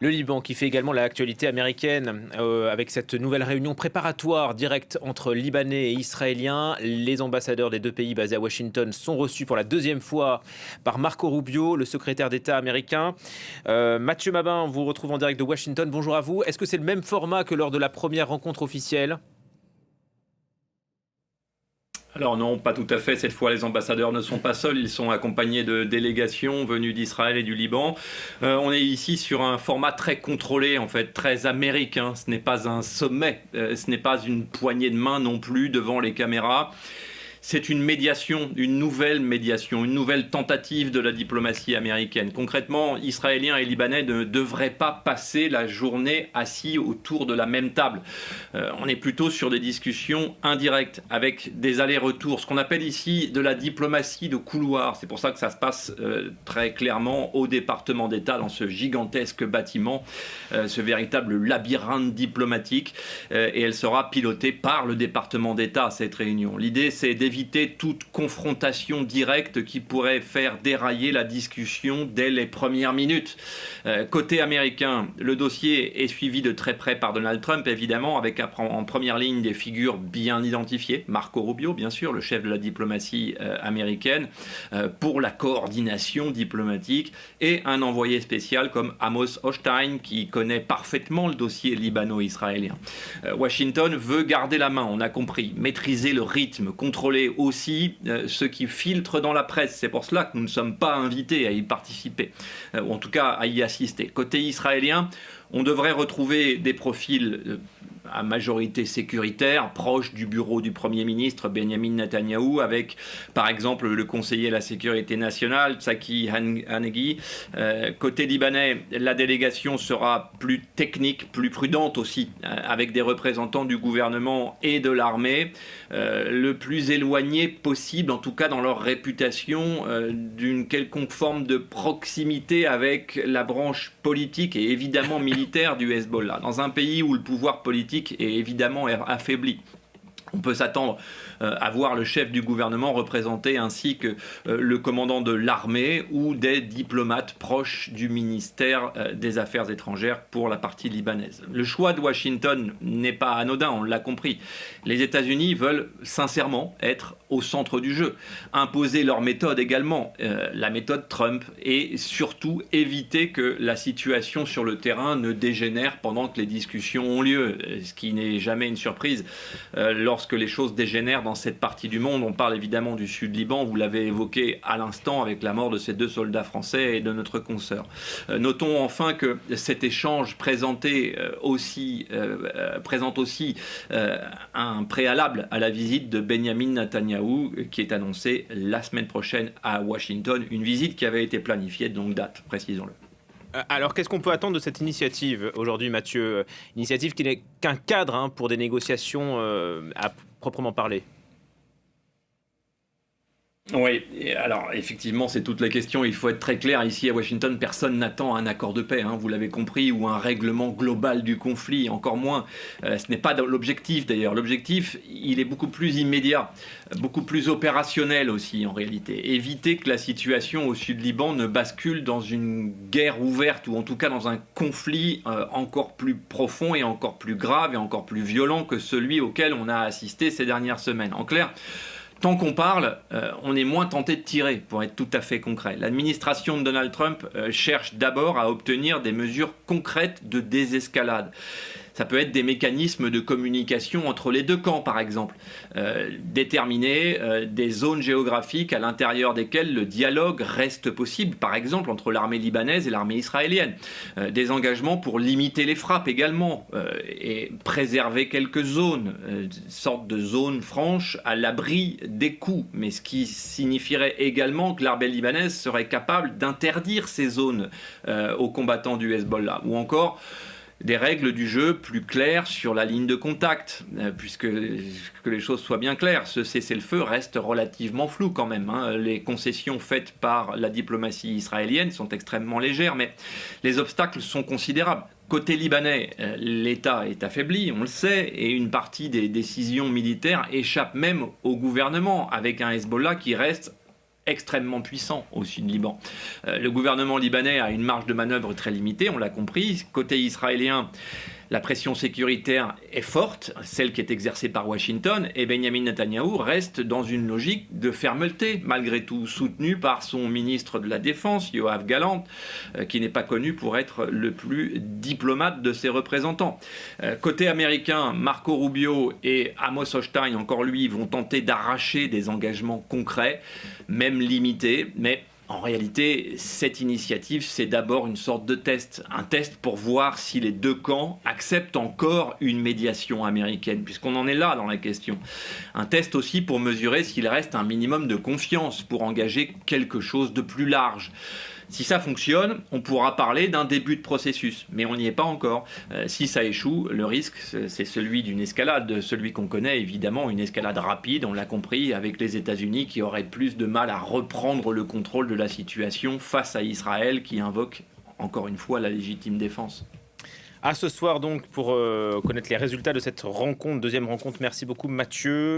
Le Liban qui fait également l'actualité américaine avec cette nouvelle réunion préparatoire directe entre Libanais et Israéliens. Les ambassadeurs des deux pays basés à Washington sont reçus pour la deuxième fois par Marco Rubio, le secrétaire d'État américain. Mathieu Mabin, on vous retrouve en direct de Washington. Bonjour à vous. Est-ce que c'est le même format que lors de la première rencontre officielle ? Alors non, pas tout à fait. Cette fois, les ambassadeurs ne sont pas seuls. Ils sont accompagnés de délégations venues d'Israël et du Liban. On est ici sur un format très contrôlé, en fait, très américain. Ce n'est pas un sommet. Ce n'est pas une poignée de main non plus devant les caméras. C'est une médiation, une nouvelle tentative de la diplomatie américaine. Concrètement, Israéliens et Libanais ne devraient pas passer la journée assis autour de la même table. On est plutôt sur des discussions indirectes, avec des allers-retours, ce qu'on appelle ici de la diplomatie de couloir. C'est pour ça que ça se passe très clairement au département d'État, dans ce gigantesque bâtiment, ce véritable labyrinthe diplomatique. Et elle sera pilotée par le département d'État, cette réunion. L'idée, c'est d'éviter toute confrontation directe qui pourrait faire dérailler la discussion dès les premières minutes. Côté américain, le dossier est suivi de très près par Donald Trump, évidemment, avec en première ligne des figures bien identifiées. Marco Rubio, bien sûr, le chef de la diplomatie américaine, pour la coordination diplomatique, et un envoyé spécial comme Amos Hochstein, qui connaît parfaitement le dossier libano-israélien. Washington veut garder la main, on a compris, maîtriser le rythme, contrôler aussi ce qui filtre dans la presse. C'est pour cela que nous ne sommes pas invités à y participer, ou en tout cas à y assister. Côté israélien, on devrait retrouver des profils à majorité sécuritaire, proche du bureau du Premier ministre Benjamin Netanyahou, avec par exemple le conseiller à la sécurité nationale, Tsaki Hanegbi. Côté libanais, la délégation sera plus technique, plus prudente aussi, avec des représentants du gouvernement et de l'armée, le plus éloigné possible, en tout cas dans leur réputation, d'une quelconque forme de proximité avec la branche politique et évidemment militaire du Hezbollah. Dans un pays où le pouvoir politique est évidemment affaibli, on peut s'attendre à voir le chef du gouvernement représenté ainsi que le commandant de l'armée ou des diplomates proches du ministère des Affaires étrangères pour la partie libanaise. Le choix de Washington n'est pas anodin, on l'a compris. Les États-Unis veulent sincèrement être au centre du jeu, imposer leur méthode également, la méthode Trump, et surtout éviter que la situation sur le terrain ne dégénère pendant que les discussions ont lieu, ce qui n'est jamais une surprise lorsque les choses dégénèrent dans cette partie du monde. On parle évidemment du Sud-Liban, vous l'avez évoqué à l'instant avec la mort de ces 2 soldats français et de notre consoeur. Notons enfin que cet échange présente aussi un préalable à la visite de Benjamin Netanyahou qui est annoncée la semaine prochaine à Washington, une visite qui avait été planifiée de longue date, précisons-le. Alors, qu'est-ce qu'on peut attendre de cette initiative aujourd'hui, Mathieu ? Initiative qui n'est qu'un cadre pour des négociations à proprement parler. Oui, alors effectivement, c'est toute la question. Il faut être très clair, ici à Washington, personne n'attend un accord de paix, vous l'avez compris, ou un règlement global du conflit, encore moins. Ce n'est pas l'objectif d'ailleurs. L'objectif, il est beaucoup plus immédiat, beaucoup plus opérationnel aussi en réalité. Éviter que la situation au Sud-Liban ne bascule dans une guerre ouverte, ou en tout cas dans un conflit encore plus profond et encore plus grave et encore plus violent que celui auquel on a assisté ces dernières semaines. En clair, tant qu'on parle, on est moins tenté de tirer, pour être tout à fait concret. L'administration de Donald Trump cherche d'abord à obtenir des mesures concrètes de désescalade. Ça peut être des mécanismes de communication entre les deux camps, par exemple. Déterminer des zones géographiques à l'intérieur desquelles le dialogue reste possible, par exemple entre l'armée libanaise et l'armée israélienne. Des engagements pour limiter les frappes également et préserver quelques zones, une sorte de zone franche à l'abri des coups. Mais ce qui signifierait également que l'armée libanaise serait capable d'interdire ces zones aux combattants du Hezbollah. Ou encore des règles du jeu plus claires sur la ligne de contact, puisque, que les choses soient bien claires, ce cessez-le-feu reste relativement flou quand même. Les concessions faites par la diplomatie israélienne sont extrêmement légères, mais les obstacles sont considérables. Côté libanais, l'État est affaibli, on le sait, et une partie des décisions militaires échappe même au gouvernement, avec un Hezbollah qui reste extrêmement puissant au sud Liban. Le gouvernement libanais a une marge de manœuvre très limitée, on l'a compris. Côté israélien, la pression sécuritaire est forte, celle qui est exercée par Washington, et Benjamin Netanyahou reste dans une logique de fermeté, malgré tout, soutenu par son ministre de la Défense, Yoav Gallant, qui n'est pas connu pour être le plus diplomate de ses représentants. Côté américain, Marco Rubio et Amos Hochstein, encore lui, vont tenter d'arracher des engagements concrets, même limités, mais en réalité, cette initiative, c'est d'abord une sorte de test. Un test pour voir si les deux camps acceptent encore une médiation américaine, puisqu'on en est là dans la question. Un test aussi pour mesurer s'il reste un minimum de confiance pour engager quelque chose de plus large. Si ça fonctionne, on pourra parler d'un début de processus, mais on n'y est pas encore. Si ça échoue, le risque, c'est celui d'une escalade, celui qu'on connaît évidemment, une escalade rapide, on l'a compris, avec les États-Unis qui auraient plus de mal à reprendre le contrôle de la situation face à Israël qui invoque encore une fois la légitime défense. À ce soir donc pour connaître les résultats de cette rencontre, deuxième rencontre. Merci beaucoup Mathieu.